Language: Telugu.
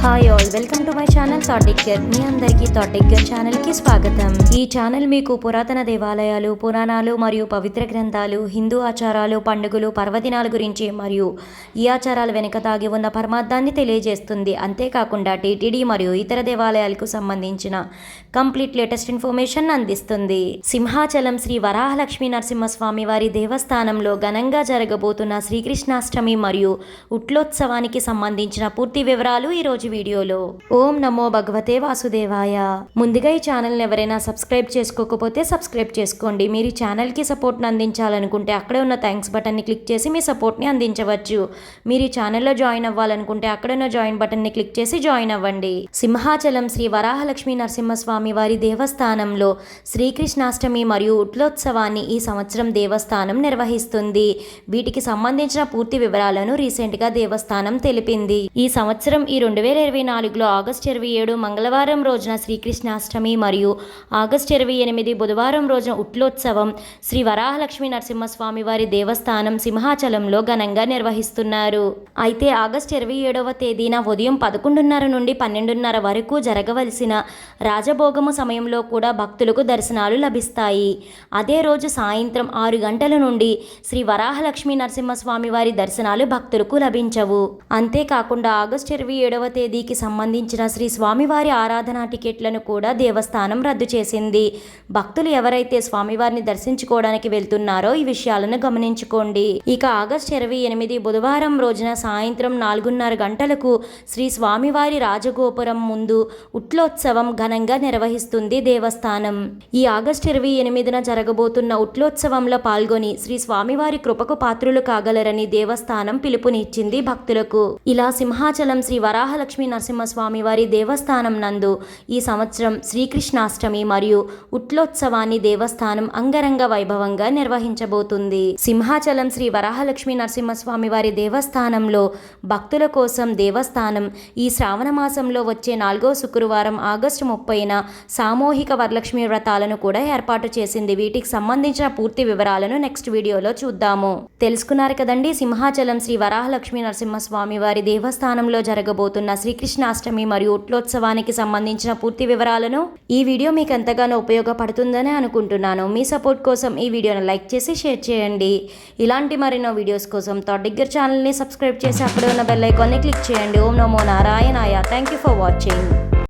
Hi all, welcome to my channel థాటిక్కర్. మీ అందరికీ థాటిక్కర్ ఛానల్కి స్వాగతం. ఈ ఛానల్ మీకు పురాతన దేవాలయాలు, పురాణాలు మరియు పవిత్ర గ్రంథాలు, హిందూ ఆచారాలు, పండుగలు, పర్వదినాల గురించి మరియు ఈ ఆచారాల వెనుక దాగి ఉన్న పరమార్థాన్ని తెలియజేస్తుంది. అంతేకాకుండా టీటీడీ మరియు ఇతర దేవాలయాలకు సంబంధించిన కంప్లీట్ లేటెస్ట్ ఇన్ఫర్మేషన్ అందిస్తుంది. సింహాచలం శ్రీ వరాహలక్ష్మీ నరసింహస్వామి వారి దేవస్థానంలో ఘనంగా జరగబోతున్న శ్రీకృష్ణాష్టమి మరియు ఉట్లోత్సవానికి సంబంధించిన పూర్తి వివరాలు ఈరోజు వీడియోలో. ఓం నమో భగవతే వాసుదేవాయ. ముందుగా ఈ ఛానల్ని ఎవరైనా సబ్స్క్రైబ్ చేసుకోకపోతే సబ్స్క్రైబ్ చేసుకోండి. మీరు ఈ ఛానల్కి సపోర్ట్ని అందించాలనుకుంటే అక్కడే ఉన్న థ్యాంక్స్ బటన్ని క్లిక్ చేసి మీ సపోర్ట్ని అందించవచ్చు. మీరు ఈ ఛానల్లో జాయిన్ అవ్వాలనుకుంటే అక్కడ ఉన్న జాయిన్ బటన్ని క్లిక్ చేసి జాయిన్ అవ్వండి. సింహాచలం శ్రీ వరాహలక్ష్మీ నరసింహస్వామి వారి దేవస్థానంలో శ్రీకృష్ణాష్టమి మరియు ఉట్లోత్సవాన్ని ఈ సంవత్సరం దేవస్థానం నిర్వహిస్తుంది. వీటికి సంబంధించిన పూర్తి వివరాలను రీసెంట్గా దేవస్థానం తెలిపింది. ఈ సంవత్సరం 2024లో ఆగస్టు 27 మంగళవారం రోజున శ్రీకృష్ణాష్టమి మరియు ఆగస్టు 28 బుధవారం రోజున ఉట్లోత్సవం శ్రీ వరాహలక్ష్మీ నరసింహస్వామి వారి దేవస్థానం సింహాచలంలో ఘనంగా నిర్వహిస్తున్నారు. అయితే ఆగస్టు 27వ తేదీన ఉదయం 11:30 నుండి 12:30 వరకు జరగవలసిన రాజభోగము సమయంలో కూడా భక్తులకు దర్శనాలు లభిస్తాయి. అదే రోజు సాయంత్రం 6 గంటల నుండి శ్రీ వరాహలక్ష్మీ నరసింహస్వామి వారి దర్శనాలు భక్తులకు లభించవు. అంతేకాకుండా ఆగస్టు 27వ తేదీకి సంబంధించిన శ్రీ స్వామివారి ఆరాధనా టికెట్లను కూడా దేవస్థానం రద్దు చేసింది. భక్తులు ఎవరైతే స్వామివారిని దర్శించుకోవడానికి వెళ్తున్నారో ఈ విషయాలను గమనించుకోండి. ఇక ఆగస్టు 28 బుధవారం రోజున సాయంత్రం 4:30 గంటలకు శ్రీ స్వామివారి రాజగోపురం ముందు ఉట్లోత్సవం ఘనంగా నిర్వహిస్తుంది దేవస్థానం. ఈ ఆగస్టు 28న జరగబోతున్న ఉట్లోత్సవంలో పాల్గొని శ్రీ స్వామివారి కృపకు పాత్రులు కాగలరని దేవస్థానం పిలుపునిచ్చింది భక్తులకు. ఇలా సింహాచలం శ్రీ వరాహలక్ష్మీ నరసింహస్వామి వారి దేవస్థానం నందు ఈ సంవత్సరం శ్రీకృష్ణాష్టమి మరియు ఉట్లోత్సవాన్ని దేవస్థానం అంగరంగ వైభవంగా నిర్వహించబోతుంది. సింహాచలం శ్రీ వరాహలక్ష్మీ నరసింహస్వామి వారి దేవస్థానంలో భక్తుల కోసం దేవస్థానం ఈ శ్రావణ మాసంలో వచ్చే 4వ శుక్రవారం ఆగస్టు 30న సామూహిక వరలక్ష్మి వ్రతాలను కూడా ఏర్పాటు చేసింది. వీటికి సంబంధించిన పూర్తి వివరాలను నెక్స్ట్ వీడియోలో చూద్దాము. తెలుసుకున్నారు కదండి, సింహాచలం శ్రీ వరాహలక్ష్మీ నరసింహస్వామి వారి దేవస్థానంలో జరగబోతున్న శ్రీకృష్ణాష్టమి మరియు ఉట్లోత్సవానికి సంబంధించిన పూర్తి వివరాలను. ఈ వీడియో మీకు ఎంతగానో ఉపయోగపడుతుందని అనుకుంటున్నాను. మీ సపోర్ట్ కోసం ఈ వీడియోను లైక్ చేసి షేర్ చేయండి. ఇలాంటి మరెన్నో వీడియోస్ కోసం థాటిక్కర్ ఛానల్ని సబ్స్క్రైబ్ చేసి అక్కడ ఉన్న బెల్ ఐకాన్ని క్లిక్ చేయండి. ఓం నమో నారాయణాయ. Thank you for watching.